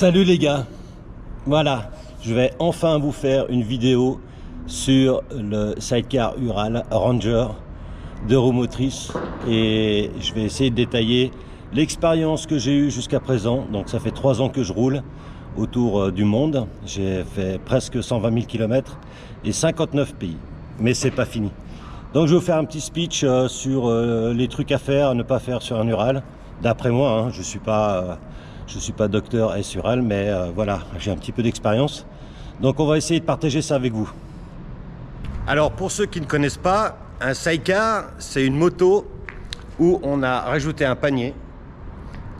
Salut les gars, voilà, je vais enfin vous faire une vidéo sur le sidecar Ural Ranger 2 roues motrices et je vais essayer de détailler l'expérience que j'ai eue jusqu'à présent. Donc ça fait 3 ans que je roule autour du monde, j'ai fait presque 120 000 km et 59 pays, mais c'est pas fini. Donc je vais vous faire un petit speech sur les trucs à faire, à ne pas faire sur un Ural, d'après moi, hein, je suis pas docteur S-Ural, mais voilà, j'ai un petit peu d'expérience. Donc on va essayer de partager ça avec vous. Alors pour ceux qui ne connaissent pas, un sidecar, c'est une moto où on a rajouté un panier.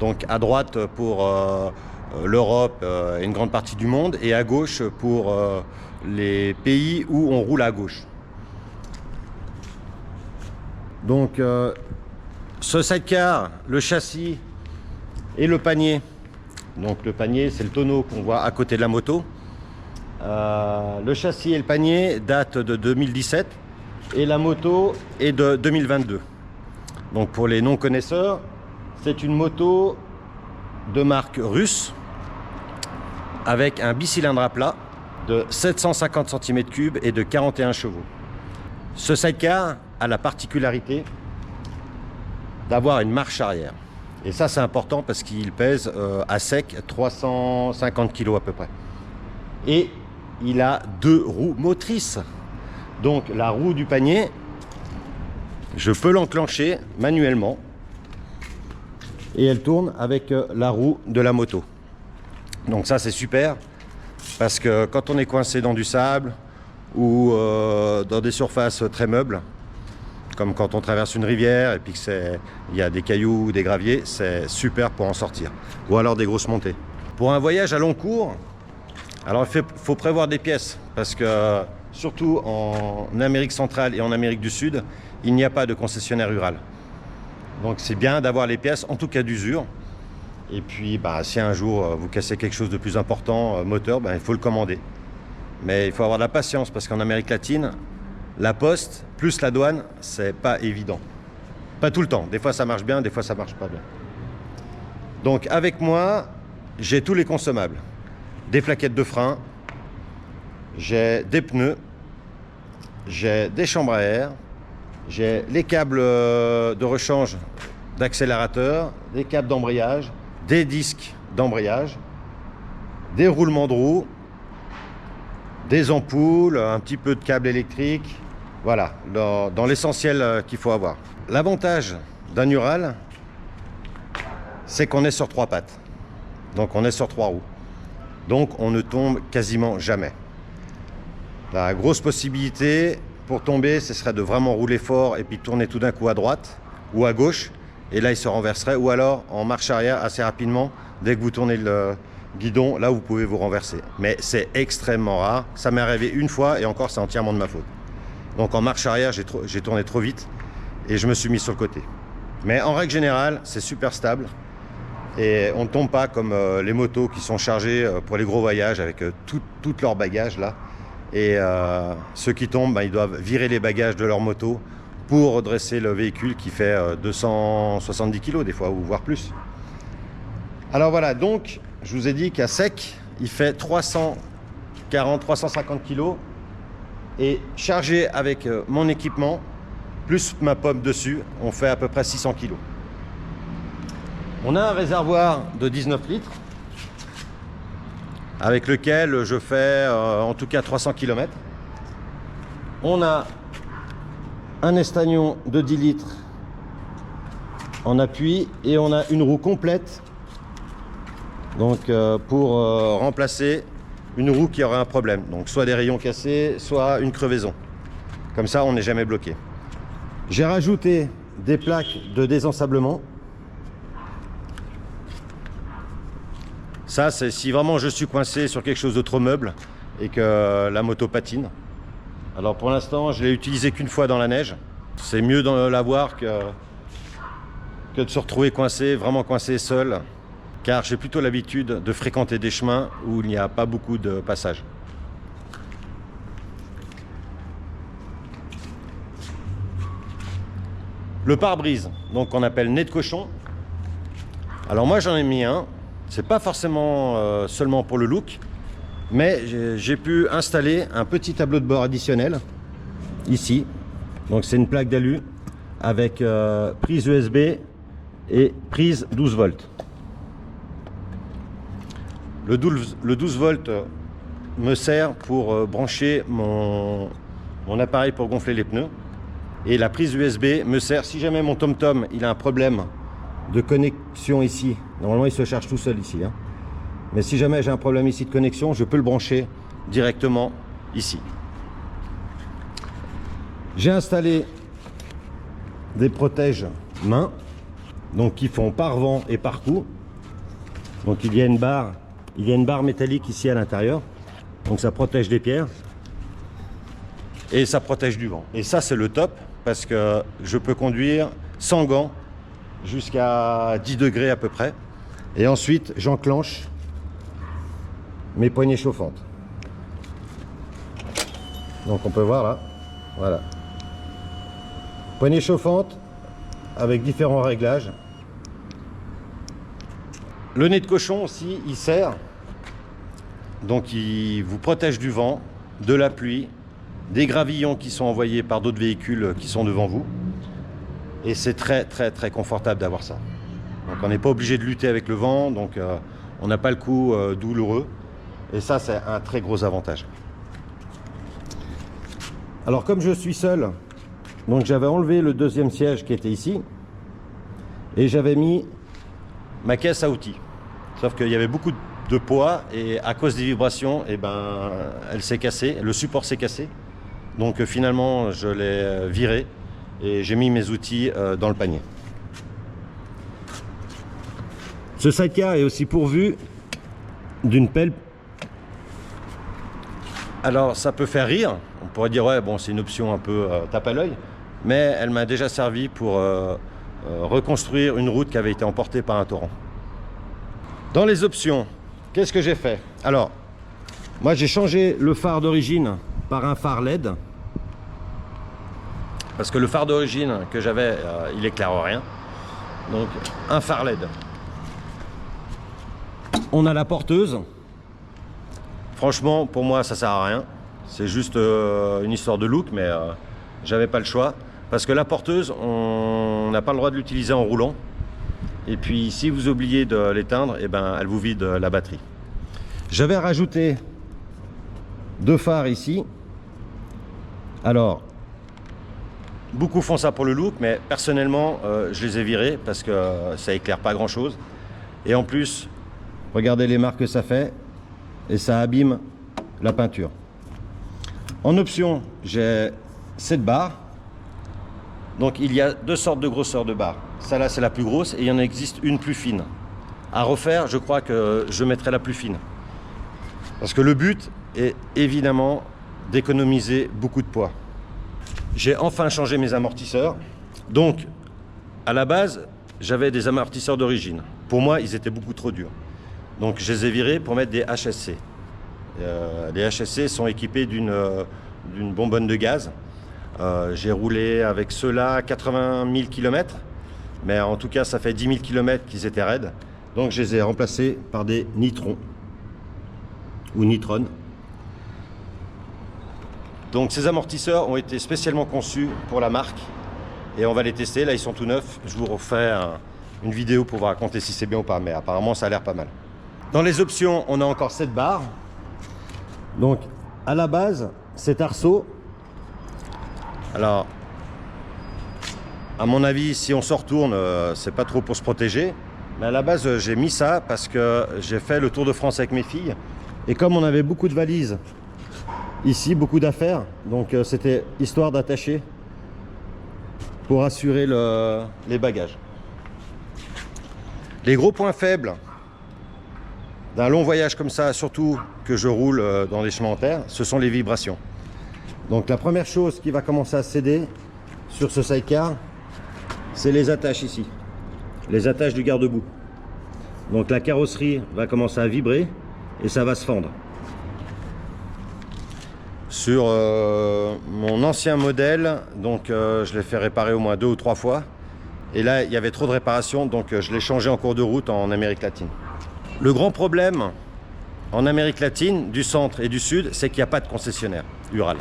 Donc à droite pour l'Europe et une grande partie du monde, et à gauche pour les pays où on roule à gauche. Donc ce sidecar, le châssis et le panier. Donc le panier, c'est le tonneau qu'on voit à côté de la moto. Le châssis et le panier datent de 2017 et la moto est de 2022. Donc pour les non-connaisseurs, c'est une moto de marque russe avec un bicylindre à plat de 750 cm3 et de 41 chevaux. Ce sidecar a la particularité d'avoir une marche arrière. Et ça, c'est important parce qu'il pèse à sec 350 kg à peu près. Et il a 2 roues motrices. Donc la roue du panier, je peux l'enclencher manuellement. Et elle tourne avec la roue de la moto. Donc ça, c'est super. Parce que quand on est coincé dans du sable ou dans des surfaces très meubles, comme quand on traverse une rivière et puis il y a des cailloux ou des graviers, c'est super pour en sortir. Ou alors des grosses montées. Pour un voyage à long cours, alors il faut prévoir des pièces parce que surtout en Amérique centrale et en Amérique du Sud, il n'y a pas de concessionnaire Ural. Donc c'est bien d'avoir les pièces, en tout cas d'usure. Et puis si un jour vous cassez quelque chose de plus important, moteur, il faut le commander. Mais il faut avoir de la patience parce qu'en Amérique latine, la poste plus la douane, c'est pas évident. Pas tout le temps. Des fois ça marche bien, des fois ça marche pas bien. Donc avec moi, j'ai tous les consommables. Des plaquettes de frein, j'ai des pneus, j'ai des chambres à air, j'ai les câbles de rechange d'accélérateur, des câbles d'embrayage, des disques d'embrayage, des roulements de roues, des ampoules, un petit peu de câbles électriques. Voilà, dans l'essentiel qu'il faut avoir. L'avantage d'un Ural, c'est qu'on est sur 3 pattes. Donc on est sur 3 roues. Donc on ne tombe quasiment jamais. La grosse possibilité pour tomber, ce serait de vraiment rouler fort et puis tourner tout d'un coup à droite ou à gauche. Et là, il se renverserait. Ou alors en marche arrière assez rapidement, dès que vous tournez le guidon, là vous pouvez vous renverser. Mais c'est extrêmement rare. Ça m'est arrivé une fois et encore c'est entièrement de ma faute. Donc en marche arrière, j'ai tourné trop vite et je me suis mis sur le côté. Mais en règle générale, c'est super stable et on ne tombe pas comme les motos qui sont chargées pour les gros voyages avec tout leur bagage là. Et ceux qui tombent, ils doivent virer les bagages de leur moto pour redresser le véhicule qui fait 270 kg des fois, ou voire plus. Alors voilà, donc je vous ai dit qu'à sec, il fait 340-350 kg. Et chargé avec mon équipement, plus ma pomme dessus, on fait à peu près 600 kg. On a un réservoir de 19 litres, avec lequel je fais en tout cas 300 km. On a un estagnon de 10 litres en appui, et on a une roue complète, donc pour remplacer une roue qui aurait un problème, donc soit des rayons cassés, soit une crevaison. Comme ça, on n'est jamais bloqué. J'ai rajouté des plaques de désensablement. Ça, c'est si vraiment je suis coincé sur quelque chose de trop meuble et que la moto patine. Alors pour l'instant, je l'ai utilisé qu'une fois dans la neige. C'est mieux d'en l'avoir que de se retrouver coincé, vraiment coincé seul. Car j'ai plutôt l'habitude de fréquenter des chemins où il n'y a pas beaucoup de passages. Le pare-brise, donc qu'on appelle nez de cochon. Alors moi j'en ai mis un, C'est pas forcément seulement pour le look, mais j'ai pu installer un petit tableau de bord additionnel ici. Donc c'est une plaque d'alu avec prise USB et prise 12 volts. Le 12 volts me sert pour brancher mon appareil pour gonfler les pneus. Et la prise USB me sert, si jamais mon TomTom il a un problème de connexion ici, normalement il se charge tout seul ici, hein. Mais si jamais j'ai un problème ici de connexion, je peux le brancher directement ici. J'ai installé des protèges mains, donc qui font par vent et par coup. Donc il y a une barre métallique ici à l'intérieur, donc ça protège des pierres et ça protège du vent. Et ça c'est le top, parce que je peux conduire sans gants jusqu'à 10 degrés à peu près. Et ensuite j'enclenche mes poignées chauffantes. Donc on peut voir là, voilà. Poignées chauffantes avec différents réglages. Le nez de cochon aussi, il sert. Donc il vous protège du vent, de la pluie, des gravillons qui sont envoyés par d'autres véhicules qui sont devant vous. Et c'est très confortable d'avoir ça. Donc on n'est pas obligé de lutter avec le vent, donc on n'a pas le coup douloureux. Et ça c'est un très gros avantage. Alors comme je suis seul, donc j'avais enlevé le deuxième siège qui était ici. Et j'avais mis ma caisse à outils. Sauf qu'il y avait beaucoup de poids et à cause des vibrations, eh ben, elle s'est cassée, le support s'est cassé. Donc finalement je l'ai viré et j'ai mis mes outils dans le panier. Ce sidecar est aussi pourvu d'une pelle. Alors ça peut faire rire, on pourrait dire ouais bon c'est une option un peu tape à l'œil, mais elle m'a déjà servi pour reconstruire une route qui avait été emportée par un torrent. Dans les options, qu'est-ce que j'ai fait? Alors moi j'ai changé le phare d'origine par un phare LED, parce que le phare d'origine que j'avais il éclaire rien, donc un phare LED. On a la porteuse. Franchement pour moi ça sert à rien, c'est juste une histoire de look, mais j'avais pas le choix, parce que la porteuse on n'a pas le droit de l'utiliser en roulant, et puis si vous oubliez de l'éteindre, et ben elle vous vide la batterie. J'avais rajouté deux phares ici. Alors beaucoup font ça pour le look, mais personnellement je les ai virés parce que ça éclaire pas grand chose, et en plus regardez les marques que ça fait et ça abîme la peinture. En option j'ai cette barre. Donc il y a deux sortes de grosseur de barre. Celle-là c'est la plus grosse et il y en existe une plus fine. À refaire, je crois que je mettrai la plus fine, parce que le but est évidemment d'économiser beaucoup de poids. J'ai enfin changé mes amortisseurs. Donc à la base j'avais des amortisseurs d'origine. Pour moi ils étaient beaucoup trop durs, donc je les ai virés pour mettre des HSC. Les HSC sont équipés d'une bonbonne de gaz. J'ai roulé avec ceux-là 80 000 km, mais en tout cas ça fait 10 000 km qu'ils étaient raides, donc je les ai remplacés par des nitrons ou nitrone. Donc ces amortisseurs ont été spécialement conçus pour la marque et on va les tester. Là ils sont tout neufs, je vous refais une vidéo pour vous raconter si c'est bien ou pas, mais apparemment ça a l'air pas mal. Dans les options on a encore cette barre. Donc à la base cet arceau, alors à mon avis si on se retourne c'est pas trop pour se protéger, mais à la base j'ai mis ça parce que j'ai fait le Tour de France avec mes filles et comme on avait beaucoup de valises ici, beaucoup d'affaires, donc c'était histoire d'attacher pour assurer les bagages. Les gros points faibles d'un long voyage comme ça, surtout que je roule dans les chemins en terre, ce sont les vibrations. Donc la première chose qui va commencer à céder sur ce sidecar, c'est les attaches ici, les attaches du garde-boue. Donc la carrosserie va commencer à vibrer et ça va se fendre. Sur mon ancien modèle, donc je l'ai fait réparer au moins 2 ou 3 fois. Et là, il y avait trop de réparations, donc je l'ai changé en cours de route en Amérique latine. Le grand problème en Amérique latine, du centre et du sud, c'est qu'il n'y a pas de concessionnaire Ural.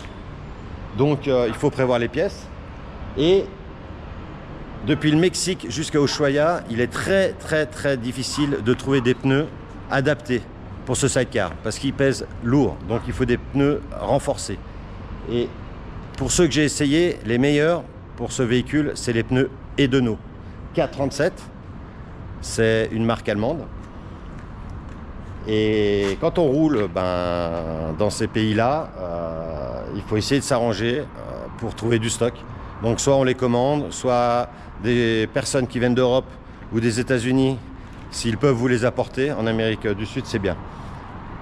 Donc il faut prévoir les pièces. Et depuis le Mexique jusqu'à Ushuaia, il est très difficile de trouver des pneus adaptés pour ce sidecar parce qu'il pèse lourd. Donc il faut des pneus renforcés. Et pour ceux que j'ai essayé, les meilleurs pour ce véhicule, c'est les pneus Edeno K37. C'est une marque allemande. Et quand on roule dans ces pays-là, il faut essayer de s'arranger pour trouver du stock. Donc soit on les commande, soit des personnes qui viennent d'Europe ou des États-Unis, s'ils peuvent vous les apporter. En Amérique du Sud, c'est bien.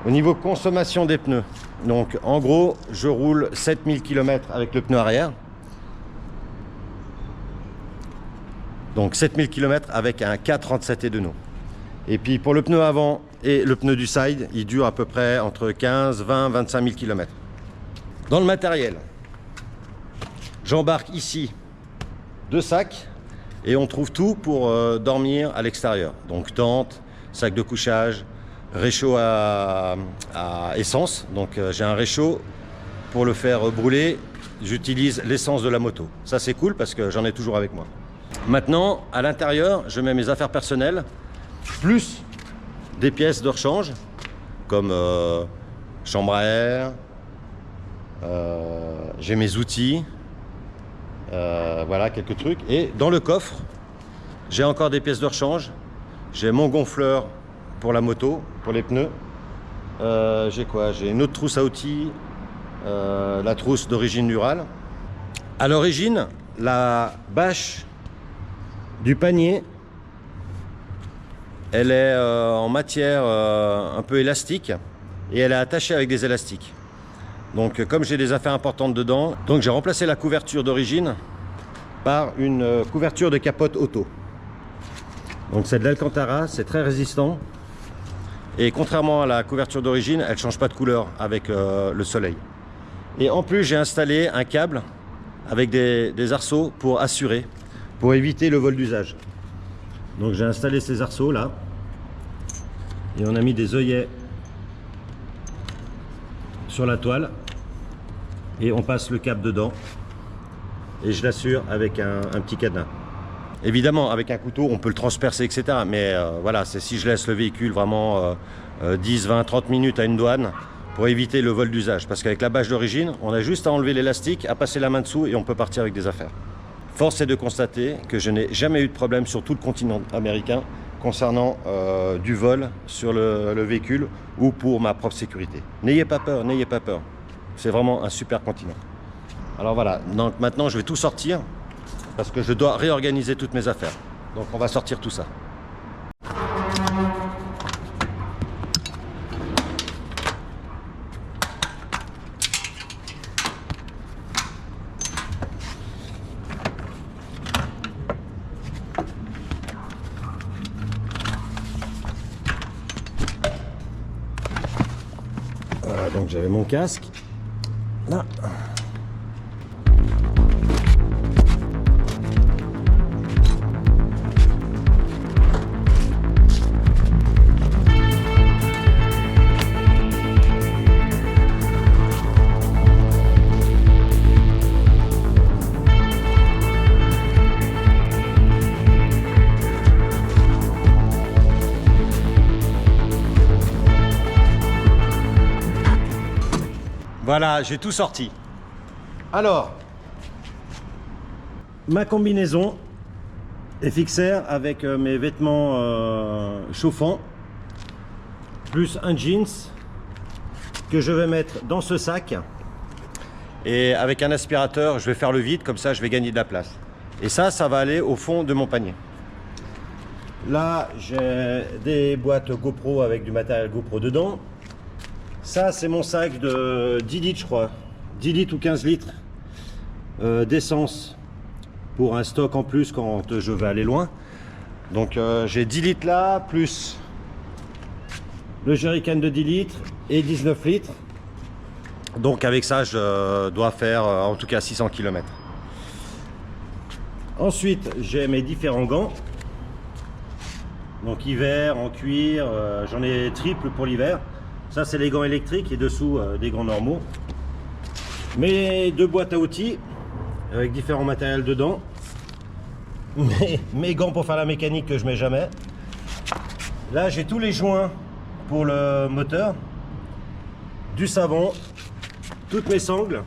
Au niveau consommation des pneus, donc en gros, je roule 7000 km avec le pneu arrière. Donc 7000 km avec un K37 Edeno. Et puis pour le pneu avant et le pneu du side, il dure à peu près entre 15, 20, 25 000 km. Dans le matériel, j'embarque ici 2 sacs et on trouve tout pour dormir à l'extérieur. Donc tente, sac de couchage, réchaud à essence. Donc j'ai un réchaud pour le faire brûler. J'utilise l'essence de la moto. Ça c'est cool parce que j'en ai toujours avec moi. Maintenant, à l'intérieur, je mets mes affaires personnelles, plus des pièces de rechange, comme chambre à air, j'ai mes outils, voilà, quelques trucs. Et dans le coffre, j'ai encore des pièces de rechange, j'ai mon gonfleur pour la moto, pour les pneus, j'ai quoi? J'ai une autre trousse à outils, la trousse d'origine Ural. À l'origine, la bâche du panier, elle est en matière un peu élastique et elle est attachée avec des élastiques. Donc comme j'ai des affaires importantes dedans, donc j'ai remplacé la couverture d'origine par une couverture de capote auto. Donc c'est de l'Alcantara, c'est très résistant et contrairement à la couverture d'origine, elle ne change pas de couleur avec le soleil. Et en plus j'ai installé un câble avec des arceaux pour assurer, pour éviter le vol d'usage. Donc j'ai installé ces arceaux là et on a mis des œillets sur la toile et on passe le câble dedans et je l'assure avec un petit cadenas. Évidemment avec un couteau on peut le transpercer etc. Mais voilà, c'est si je laisse le véhicule vraiment 10, 20, 30 minutes à une douane pour éviter le vol d'usage. Parce qu'avec la bâche d'origine on a juste à enlever l'élastique, à passer la main dessous et on peut partir avec des affaires. Force est de constater que je n'ai jamais eu de problème sur tout le continent américain concernant du vol sur le véhicule ou pour ma propre sécurité. N'ayez pas peur, n'ayez pas peur. C'est vraiment un super continent. Alors voilà, donc maintenant je vais tout sortir parce que je dois réorganiser toutes mes affaires. Donc on va sortir tout ça. Voilà, donc j'avais mon casque. Là. Voilà, j'ai tout sorti. Alors, ma combinaison FXR avec mes vêtements chauffants, plus un jeans que je vais mettre dans ce sac. Et avec un aspirateur, je vais faire le vide, comme ça je vais gagner de la place. Et ça va aller au fond de mon panier. Là, j'ai des boîtes GoPro avec du matériel GoPro dedans. Ça, c'est mon sac de 10 litres, je crois. 10 litres ou 15 litres d'essence pour un stock en plus quand je vais aller loin. Donc, j'ai 10 litres là, plus le jerrycan de 10 litres et 19 litres. Donc, avec ça, je dois faire en tout cas 600 km. Ensuite, j'ai mes différents gants. Donc hiver, en cuir, j'en ai triple pour l'hiver. Ça c'est les gants électriques et dessous des gants normaux. Mes deux boîtes à outils avec différents matériels dedans. Mes gants pour faire la mécanique que je mets jamais. Là j'ai tous les joints pour le moteur, du savon, toutes mes sangles.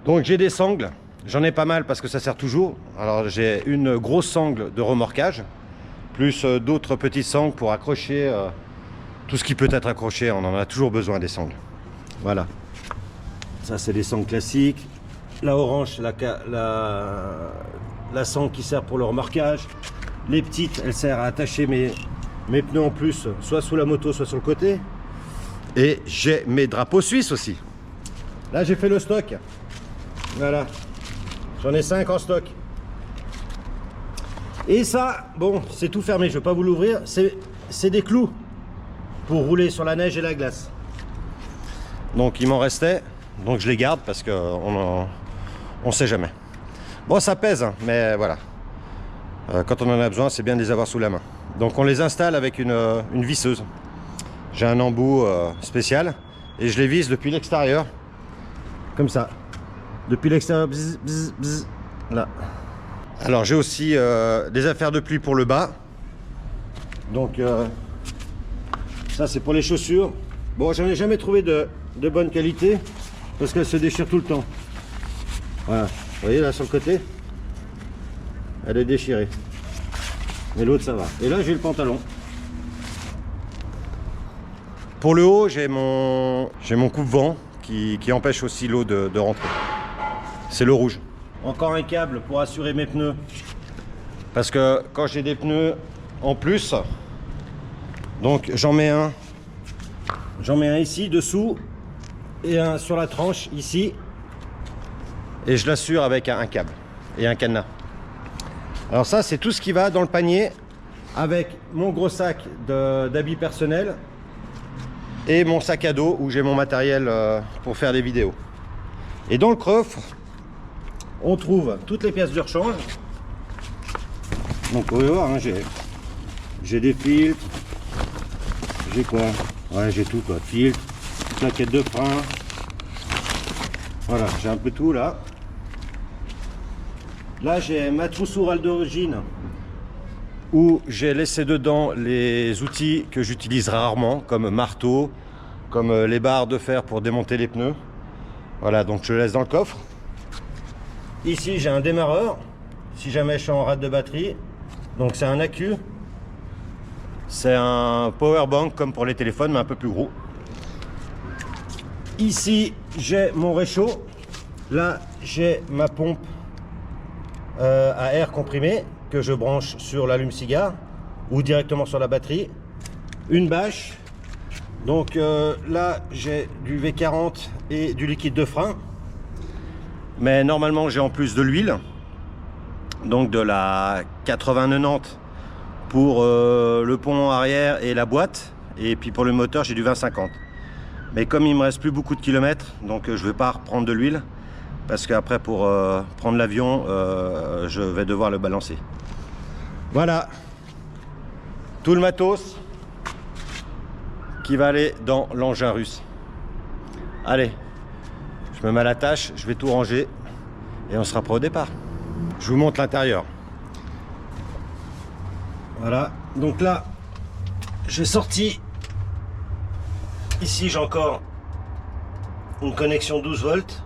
Donc j'ai des sangles, j'en ai pas mal parce que ça sert toujours. Alors j'ai une grosse sangle de remorquage, plus d'autres petites sangles pour accrocher tout ce qui peut être accroché. On en a toujours besoin des sangles. Voilà. Ça c'est des sangles classiques. La orange, la sangle qui sert pour le remorquage. Les petites, elles servent à attacher mes pneus en plus, soit sous la moto, soit sur le côté. Et j'ai mes drapeaux suisses aussi. Là j'ai fait le stock. Voilà. J'en ai 5 en stock. Et ça, bon, c'est tout fermé, je ne vais pas vous l'ouvrir. C'est des clous pour rouler sur la neige et la glace. Donc il m'en restait. Donc je les garde parce qu'on ne sait jamais. Bon, ça pèse, hein, mais voilà. Quand on en a besoin, c'est bien de les avoir sous la main. Donc on les installe avec une visseuse. J'ai un embout spécial et je les visse depuis l'extérieur. Comme ça. Depuis l'extérieur. Là. Alors j'ai aussi des affaires de pluie pour le bas. Donc ça c'est pour les chaussures. Bon, j'en ai jamais trouvé de bonne qualité parce qu'elles se déchirent tout le temps. Voilà, vous voyez là sur le côté, elle est déchirée. Mais l'autre ça va. Et là j'ai le pantalon. Pour le haut, j'ai mon coupe-vent qui empêche aussi l'eau de rentrer. C'est le rouge. Encore un câble pour assurer mes pneus. Parce que quand j'ai des pneus en plus, donc j'en mets un ici dessous et un sur la tranche ici. Et je l'assure avec un câble et un cadenas. Alors ça, c'est tout ce qui va dans le panier avec mon gros sac d'habits personnels et mon sac à dos où j'ai mon matériel pour faire des vidéos. Et dans le coffre, on trouve toutes les pièces de rechange. Donc vous pouvez voir, hein, j'ai des filtres, j'ai quoi? Ouais, j'ai tout quoi, filtre, plaquettes de frein. Voilà, j'ai un peu tout là. Là j'ai ma trousse orale d'origine où j'ai laissé dedans les outils que j'utilise rarement, comme marteau, comme les barres de fer pour démonter les pneus. Voilà, donc je le laisse dans le coffre. Ici j'ai un démarreur, si jamais je suis en rate de batterie. Donc c'est un accu. C'est un power bank comme pour les téléphones, mais un peu plus gros. Ici j'ai mon réchaud. Là j'ai ma pompe à air comprimé que je branche sur l'allume-cigare ou directement sur la batterie. Une bâche. Donc là j'ai du V40 et du liquide de frein. Mais normalement j'ai en plus de l'huile. Donc de la 80-90 pour le pont arrière et la boîte. Et puis pour le moteur j'ai du 20-50. Mais comme il me reste plus beaucoup de kilomètres, donc je vais pas reprendre de l'huile. Parce qu'après pour prendre l'avion, je vais devoir le balancer. Voilà. Tout le matos qui va aller dans l'engin russe. Allez, je me mets à la tâche, je vais tout ranger et on sera prêt au départ. Je vous montre l'intérieur. Voilà, donc là, j'ai sorti. Ici, j'ai encore une connexion 12 volts.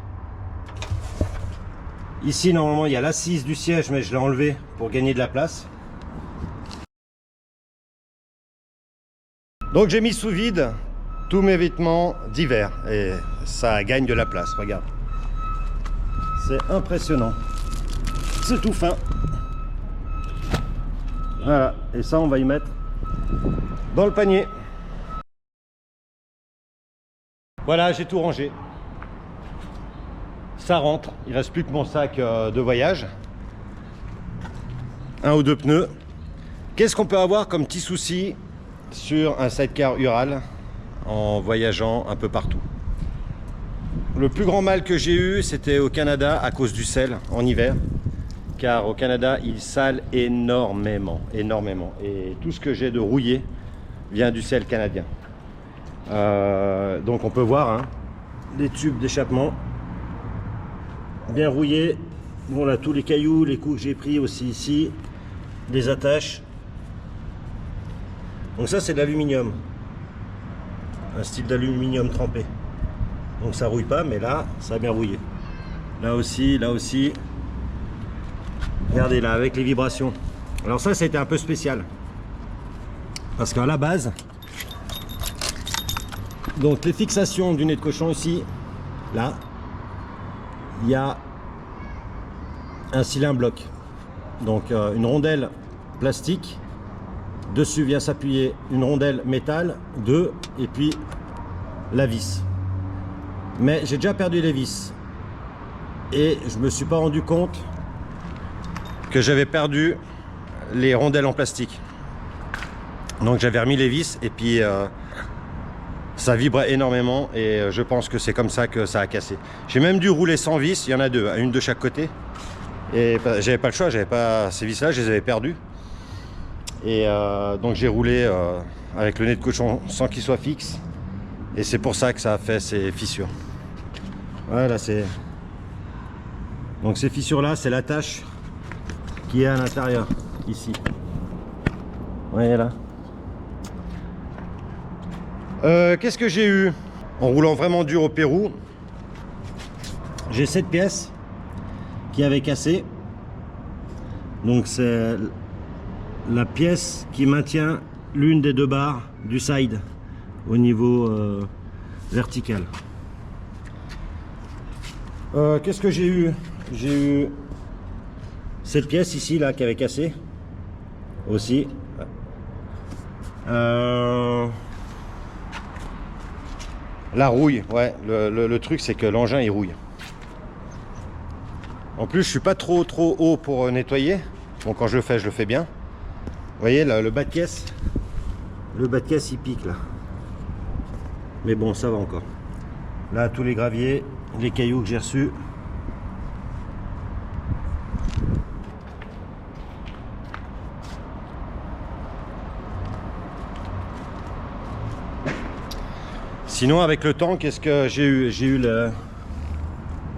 Ici, normalement, il y a l'assise du siège, mais je l'ai enlevé pour gagner de la place. Donc, j'ai mis sous vide tous mes vêtements d'hiver et ça gagne de la place, regarde. C'est impressionnant. C'est tout fin. Voilà, et ça, on va y mettre dans le panier. Voilà, j'ai tout rangé. Ça rentre, il ne reste plus que mon sac de voyage. Un ou deux pneus. Qu'est-ce qu'on peut avoir comme petit souci sur un sidecar Ural en voyageant un peu partout? Le plus grand mal que j'ai eu, c'était au Canada à cause du sel en hiver. car au Canada, il sale énormément, énormément. Et tout ce que j'ai de rouillé vient du sel canadien. Donc on peut voir hein, les tubes d'échappement bien rouillés. Bon là, tous les cailloux, les coups que j'ai pris aussi ici, des attaches. Donc ça c'est de l'aluminium, un style d'aluminium trempé. Donc ça rouille pas, mais là ça a bien rouillé. Là aussi, là aussi. Regardez là avec les vibrations. Alors ça c'était un peu spécial parce qu'à la base, donc les fixations du nez de cochon ici, là, il y a un cylindre bloc, donc une rondelle plastique, dessus vient s'appuyer une rondelle métal, et puis la vis. Mais j'ai déjà perdu les vis et je me suis pas rendu compte que j'avais perdu les rondelles en plastique. Donc j'avais remis les vis et puis ça vibrait énormément et je pense que c'est comme ça que ça a cassé. J'ai même dû rouler sans vis, il y en a deux, une de chaque côté. Et j'avais pas le choix, j'avais pas ces vis là, je les avais perdues. Et donc j'ai roulé avec le nez de cochon sans qu'il soit fixe. Et c'est pour ça que ça a fait ces fissures. Voilà, c'est... Donc ces fissures là, c'est l'attache qui est à l'intérieur, ici. Vous voyez là. Qu'est-ce que j'ai eu en roulant vraiment dur au Pérou? J'ai cette pièce qui avait cassé. Donc c'est la pièce qui maintient l'une des deux barres du side au niveau vertical. Qu'est-ce que j'ai eu? J'ai eu cette pièce ici là qui avait cassé aussi. La rouille, ouais, le truc c'est que l'engin il rouille. En plus je suis pas trop haut pour nettoyer. Bon, quand je le fais bien. Vous voyez là, le bas de caisse il pique là. Mais bon, ça va encore. Là tous les graviers, les cailloux que j'ai reçus. Sinon avec le temps, qu'est-ce que j'ai eu? J'ai eu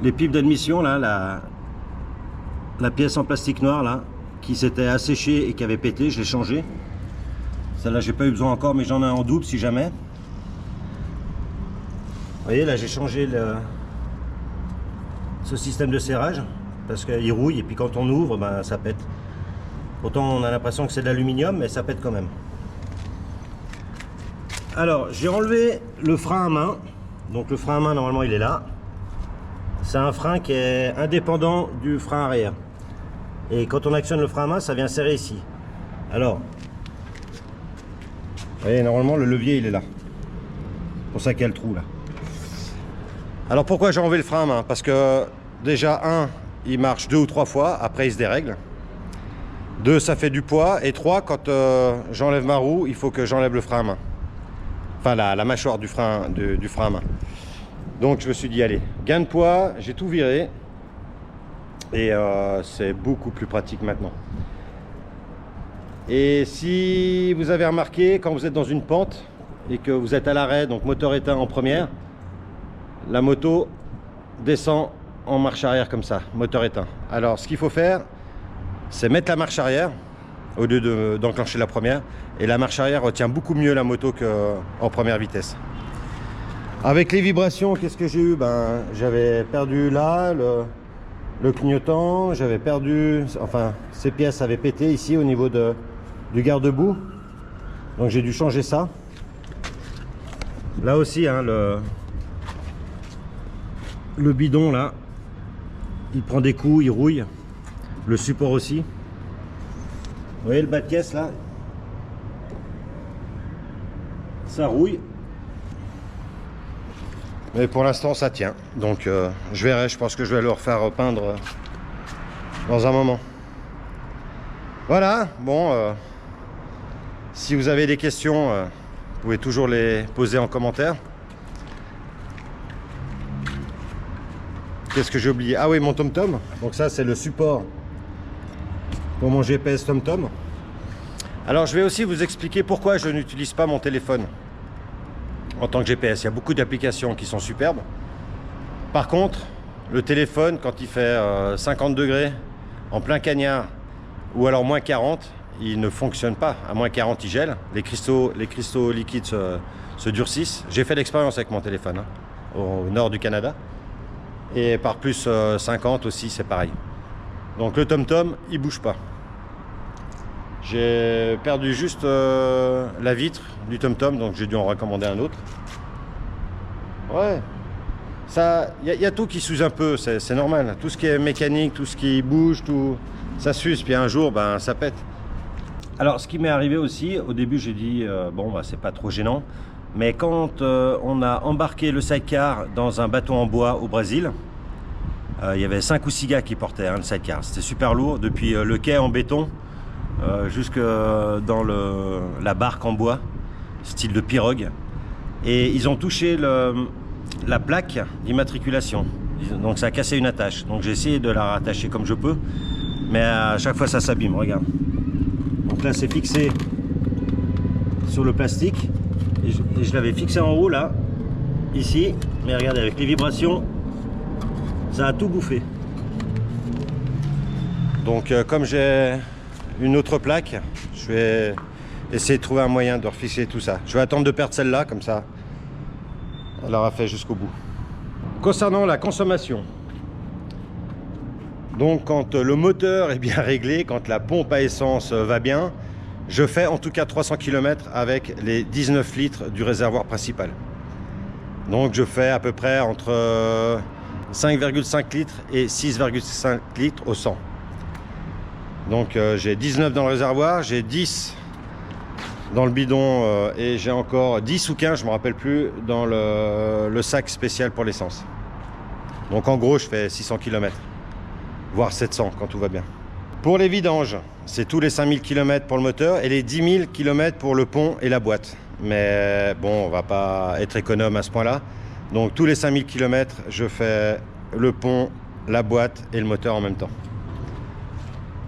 les pipes d'admission là, la pièce en plastique noir là, qui s'était asséchée et qui avait pété, je l'ai changé. Celle-là j'ai pas eu besoin encore, mais j'en ai un en double si jamais. Vous voyez là, j'ai changé ce système de serrage parce qu'il rouille et puis quand on ouvre, ben, ça pète. Pourtant on a l'impression que c'est de l'aluminium, mais ça pète quand même. Alors j'ai enlevé le frein à main. Donc le frein à main normalement il est là. C'est un frein qui est indépendant du frein arrière. Et quand on actionne le frein à main, ça vient serrer ici. Alors, vous voyez, normalement le levier il est là. C'est pour ça qu'il y a le trou là. Alors pourquoi j'ai enlevé le frein à main? Parce que déjà, il marche 2 ou 3 fois, après il se dérègle. 2, ça fait du poids. Et 3, quand j'enlève ma roue, il faut que j'enlève le frein à main. Enfin la mâchoire du frein à main. Donc je me suis dit allez, gain de poids, j'ai tout viré. Et c'est beaucoup plus pratique maintenant. Et si vous avez remarqué, quand vous êtes dans une pente et que vous êtes à l'arrêt, donc moteur éteint en première, la moto descend en marche arrière comme ça, moteur éteint. Alors ce qu'il faut faire, c'est mettre la marche arrière au lieu d'enclencher la première. Et la marche arrière retient beaucoup mieux la moto qu'en première vitesse. Avec les vibrations, qu'est-ce que j'ai eu? Ben, j'avais perdu là le clignotant, j'avais perdu, enfin ces pièces avaient pété ici au niveau du garde-boue. Donc j'ai dû changer ça. Là aussi, hein, le bidon là, il prend des coups, il rouille. Le support aussi. Vous voyez le bas de caisse là, ça rouille. Mais pour l'instant ça tient. Donc je verrai, je pense que je vais le refaire repeindre dans un moment. Voilà, bon, si vous avez des questions, vous pouvez toujours les poser en commentaire. Qu'est-ce que j'ai oublié? Ah oui, mon tom-tom. Donc ça c'est le support pour mon GPS TomTom. Alors je vais aussi vous expliquer pourquoi je n'utilise pas mon téléphone en tant que GPS. Il y a beaucoup d'applications qui sont superbes. Par contre, le téléphone, quand il fait 50 degrés en plein cagnard ou alors moins 40, il ne fonctionne pas. À moins 40, il gèle. Les cristaux liquides se durcissent. J'ai fait l'expérience avec mon téléphone au nord du Canada. Et par plus 50 aussi, c'est pareil. Donc le TomTom, il bouge pas. J'ai perdu juste la vitre du TomTom, donc j'ai dû en recommander un autre. Ouais, ça, il y a tout qui s'use un peu, c'est normal. Tout ce qui est mécanique, tout ce qui bouge, tout ça s'use. Puis un jour, ben, ça pète. Alors, ce qui m'est arrivé aussi, au début, j'ai dit bon, bah, c'est pas trop gênant. Mais quand on a embarqué le sidecar dans un bateau en bois au Brésil, il y avait 5 ou 6 gars qui portaient le sidecar. C'était super lourd, depuis le quai en béton jusque dans la barque en bois, style de pirogue. Et ils ont touché la plaque d'immatriculation. Donc ça a cassé une attache. Donc j'ai essayé de la rattacher comme je peux. Mais à chaque fois ça s'abîme, regarde. Donc là c'est fixé sur le plastique. Et je l'avais fixé en haut là, ici. Mais regardez, avec les vibrations, ça a tout bouffé. Donc comme j'ai une autre plaque, je vais essayer de trouver un moyen de refixer tout ça. Je vais attendre de perdre celle-là, comme ça elle aura fait jusqu'au bout. Concernant la consommation, donc quand le moteur est bien réglé, quand la pompe à essence va bien, je fais en tout cas 300 km avec les 19 litres du réservoir principal. Donc je fais à peu près entre 5,5 litres et 6,5 litres au 100. Donc j'ai 19 dans le réservoir, j'ai 10 dans le bidon et j'ai encore 10 ou 15, je ne me rappelle plus, dans le sac spécial pour l'essence. Donc en gros je fais 600 km, voire 700 quand tout va bien. Pour les vidanges, c'est tous les 5000 km pour le moteur et les 10 000 km pour le pont et la boîte. Mais bon, on va pas être économe à ce point-là. Donc tous les 5000 km, je fais le pont, la boîte et le moteur en même temps.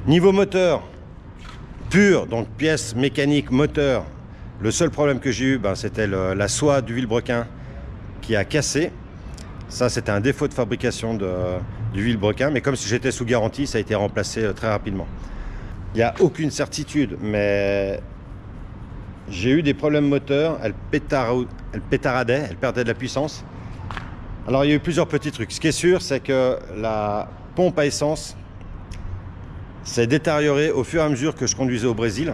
Niveau moteur pur, donc pièces mécaniques, moteur, le seul problème que j'ai eu, c'était la soie du vilebrequin qui a cassé. Ça, c'était un défaut de fabrication du vilebrequin, mais comme si j'étais sous garantie, ça a été remplacé très rapidement. Il n'y a aucune certitude, mais j'ai eu des problèmes moteurs, elle pétaradait, elle perdait de la puissance. Alors il y a eu plusieurs petits trucs. Ce qui est sûr, c'est que la pompe à essence s'est détériorée au fur et à mesure que je conduisais au Brésil.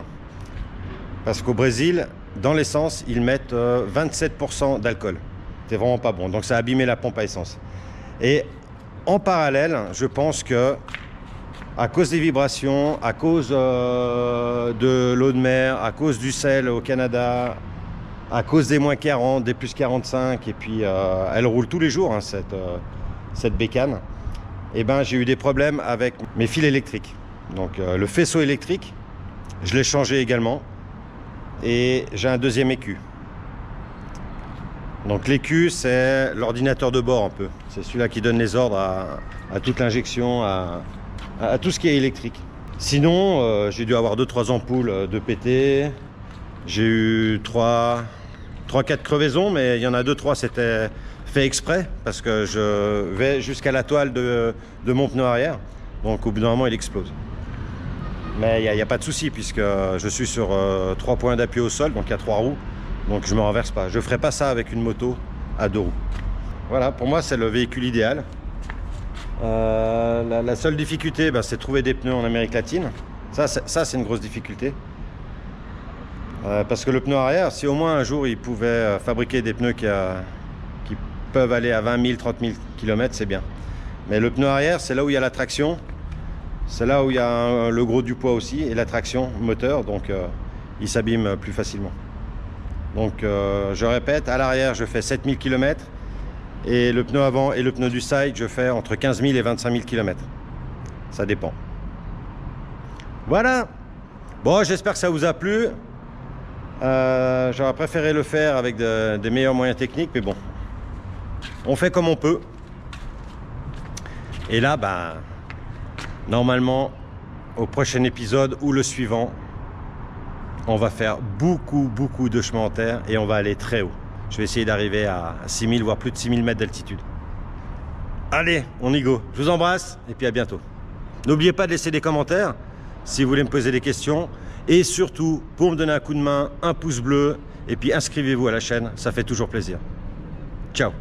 Parce qu'au Brésil, dans l'essence, ils mettent 27% d'alcool. C'est vraiment pas bon. Donc ça a abîmé la pompe à essence. Et en parallèle, je pense que à cause des vibrations, à cause de l'eau de mer, à cause du sel au Canada, à cause des moins 40, des plus 45, et puis elle roule tous les jours, cette bécane, et j'ai eu des problèmes avec mes fils électriques. Donc le faisceau électrique, je l'ai changé également, et j'ai un deuxième écu. Donc l'écu, c'est l'ordinateur de bord un peu. C'est celui-là qui donne les ordres à toute l'injection, à tout ce qui est électrique. Sinon, j'ai dû avoir 2-3 ampoules de pété. J'ai eu 3-4 crevaisons, mais il y en a 2-3, c'était fait exprès, parce que je vais jusqu'à la toile de mon pneu arrière. Donc au bout d'un moment, il explose. Mais il n'y a pas de souci, puisque je suis sur 3 points d'appui au sol, donc il y a 3 roues. Donc je ne me renverse pas. Je ne ferai pas ça avec une moto à 2 roues. Voilà, pour moi, c'est le véhicule idéal. La seule difficulté, c'est de trouver des pneus en Amérique latine. Ça c'est une grosse difficulté. Parce que le pneu arrière, si au moins un jour ils pouvaient fabriquer des pneus qui peuvent aller à 20 000, 30 000 km, c'est bien. Mais le pneu arrière, c'est là où il y a la traction. C'est là où il y a le gros du poids aussi, et la traction moteur, donc il s'abîme plus facilement. Donc je répète, à l'arrière, je fais 7000 km. Et le pneu avant et le pneu du side, je fais entre 15 000 et 25 000 km. Ça dépend. Voilà. Bon, j'espère que ça vous a plu. J'aurais préféré le faire avec des meilleurs moyens techniques, mais bon. On fait comme on peut. Et là, normalement, au prochain épisode ou le suivant, on va faire beaucoup de chemin en terre et on va aller très haut. Je vais essayer d'arriver à 6000 voire plus de 6000 mètres d'altitude. Allez, on y go. Je vous embrasse et puis à bientôt. N'oubliez pas de laisser des commentaires si vous voulez me poser des questions. Et surtout, pour me donner un coup de main, un pouce bleu. Et puis inscrivez-vous à la chaîne, ça fait toujours plaisir. Ciao.